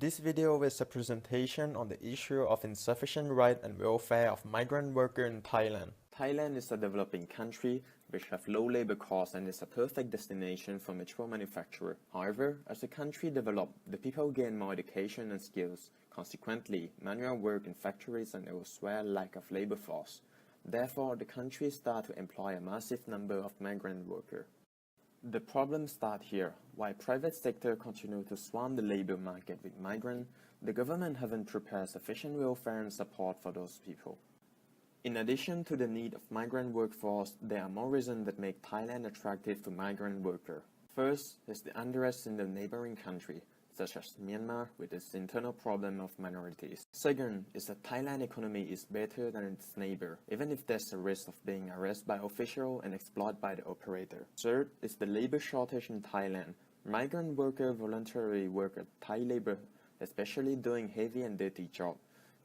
This video is a presentation on the issue of insufficient right and welfare of migrant workers in Thailand. Thailand is a developing country which have low labor costs and is a perfect destination for mature manufacturer. However, as the country develops, the people gain more education and skills. Consequently, manual work in factories and elsewhere lack of labor force. Therefore, the country starts to employ a massive number of migrant workers. The problem starts here. While private sector continue to swarm the labor market with migrants, the government haven't prepared sufficient welfare and support for those people. In addition to the need of migrant workforce, there are more reasons that make Thailand attractive to migrant workers. First is the unrest in the neighboring country, such as Myanmar with its internal problem of minorities. Second is that Thailand's economy is better than its neighbor, even if there's a risk of being arrested by officials and exploited by the operator. Third is the labor shortage in Thailand. Migrant workers voluntarily work at Thai labor, especially doing heavy and dirty jobs.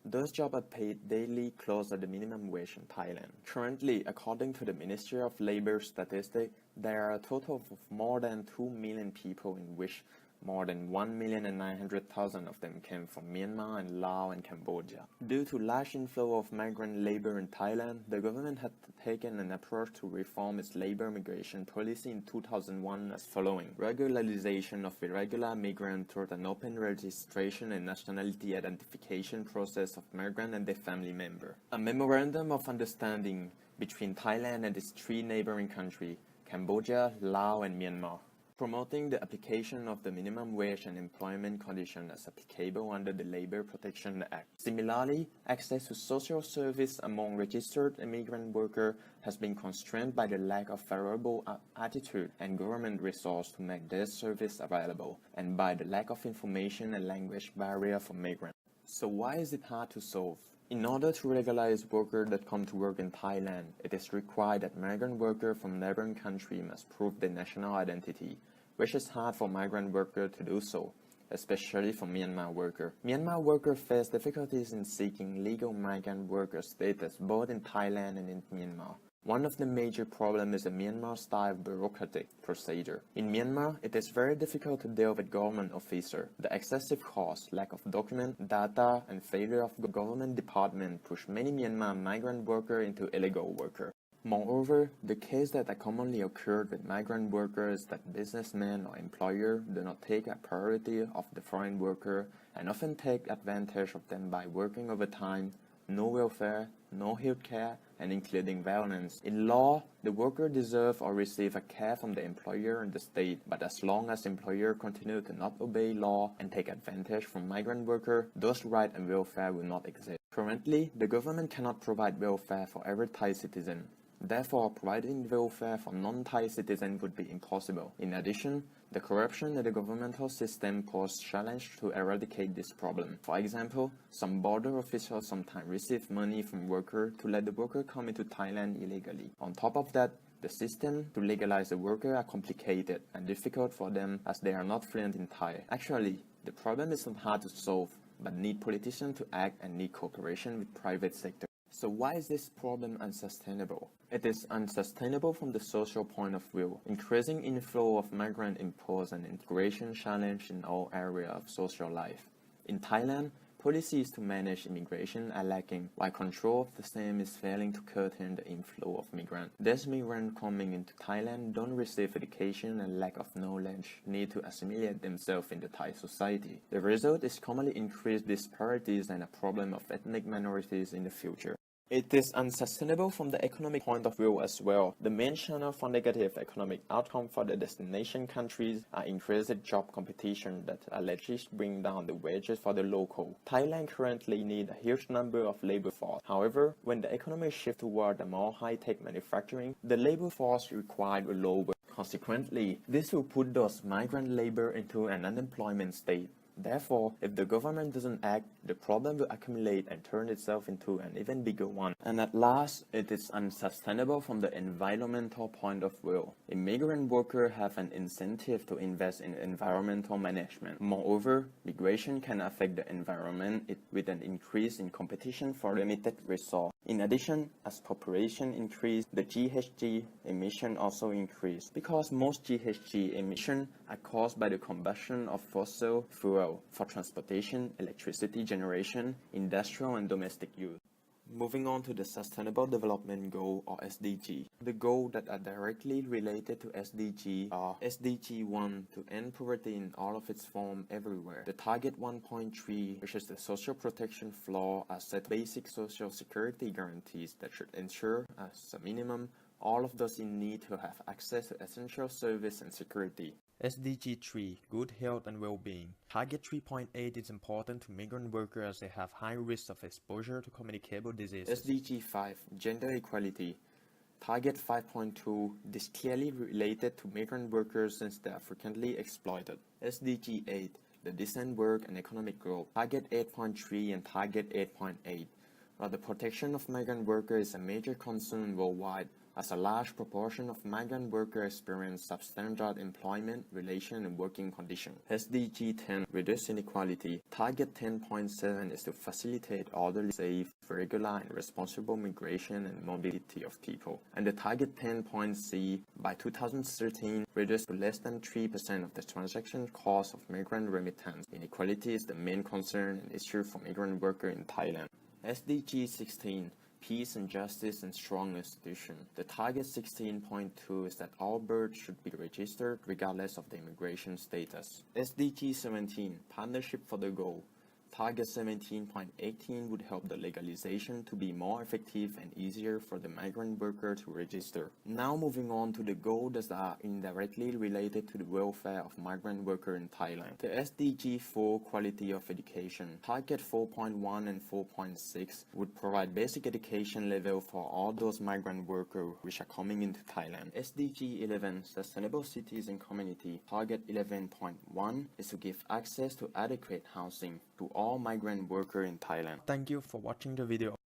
Those jobs are paid daily close to the minimum wage in Thailand. Currently, according to the Ministry of Labor Statistics, there are a total of more than 2 million people, in which more than 1,900,000 of them came from Myanmar and Laos and Cambodia. Due to large inflow of migrant labor in Thailand, the government had taken an approach to reform its labor migration policy in 2001 as following: regularization of irregular migrants through an open registration and nationality identification process of migrants and their family members. A memorandum of understanding between Thailand and its three neighboring countries, Cambodia, Laos and Myanmar, promoting the application of the minimum wage and employment conditions as applicable under the Labor Protection Act. Similarly, access to social service among registered immigrant workers has been constrained by the lack of favorable attitude and government resources to make their service available, and by the lack of information and language barrier for migrants. So why is it hard to solve? In order to regularize workers that come to work in Thailand, it is required that migrant workers from neighboring countries must prove their national identity, which is hard for migrant workers to do so, especially for Myanmar workers. Myanmar workers face difficulties in seeking legal migrant worker status both in Thailand and in Myanmar. One of the major problems is the Myanmar-style bureaucratic procedure. In Myanmar, it is very difficult to deal with government officers. The excessive cost, lack of document, data, and failure of the government department push many Myanmar migrant workers into illegal work. Moreover, the case that commonly occurred with migrant workers is that businessmen or employers do not take a priority of the foreign worker and often take advantage of them by working overtime, no welfare, no health care, and including violence. In law, the worker deserve or receive a care from the employer and the state, but as long as employer continue to not obey law and take advantage from migrant worker, those rights and welfare will not exist. Currently, the government cannot provide welfare for every Thai citizen. Therefore, providing welfare for non-Thai citizens would be impossible. In addition, the corruption in the governmental system poses challenge to eradicate this problem. For example, some border officials sometimes receive money from workers to let the worker come into Thailand illegally. On top of that, the system to legalize the worker are complicated and difficult for them as they are not fluent in Thai. Actually, the problem is not hard to solve, but need politicians to act and need cooperation with private sector. So why is this problem unsustainable? It is unsustainable from the social point of view. Increasing inflow of migrants impose an integration challenge in all areas of social life. In Thailand, policies to manage immigration are lacking, while control of the same is failing to curtail the inflow of migrants. These migrants coming into Thailand don't receive education and lack of knowledge, need to assimilate themselves in the Thai society. The result is commonly increased disparities and a problem of ethnic minorities in the future. It is unsustainable from the economic point of view as well. The main channel for negative economic outcome for the destination countries are increased job competition that allegedly bring down the wages for the local. Thailand currently needs a huge number of labor force. However, when the economy shifts toward a more high-tech manufacturing, the labor force required will lower. Consequently, this will put those migrant labor into an unemployment state. Therefore, if the government doesn't act, the problem will accumulate and turn itself into an even bigger one. And at last, it is unsustainable from the environmental point of view. Immigrant workers have an incentive to invest in environmental management. Moreover, migration can affect the environment with an increase in competition for limited resources. In addition, as population increase, the GHG emission also increase because most GHG emissions are caused by the combustion of fossil fuel for transportation, electricity generation, industrial and domestic use. Moving on to the Sustainable Development Goal or SDG. The goals that are directly related to SDG are SDG 1 to end poverty in all of its forms everywhere. The target 1.3, which is the social protection floor, are set basic social security guarantees that should ensure, as a minimum, all of those in need to have access to essential service and security. SDG 3, good health and well-being. Target 3.8 is important to migrant workers as they have high risk of exposure to communicable diseases. SDG 5, gender equality. Target 5.2 is clearly related to migrant workers since they are frequently exploited. SDG 8, the decent work and economic growth. Target 8.3 and Target 8.8. While the protection of migrant workers is a major concern worldwide, as a large proportion of migrant workers experience substandard employment, relation, and working conditions. SDG 10, reduce inequality. Target 10.7 is to facilitate orderly, safe, regular, and responsible migration and mobility of people. And the target 10.c, by 2013, reduce to less than 3% of the transaction cost of migrant remittance. Inequality is the main concern and issue for migrant workers in Thailand. SDG 16, peace and justice and strong institutions. The target 16.2 is that all births should be registered regardless of the immigration status. SDG 17, partnership for the goal. Target 17.18 would help the legalization to be more effective and easier for the migrant worker to register. Now moving on to the goals that are indirectly related to the welfare of migrant workers in Thailand. The SDG 4, quality of education. Target 4.1 and 4.6 would provide basic education level for all those migrant workers which are coming into Thailand. SDG 11, sustainable cities and community. Target 11.1 is to give access to adequate housing to all migrant workers in Thailand. Thank you for watching the video.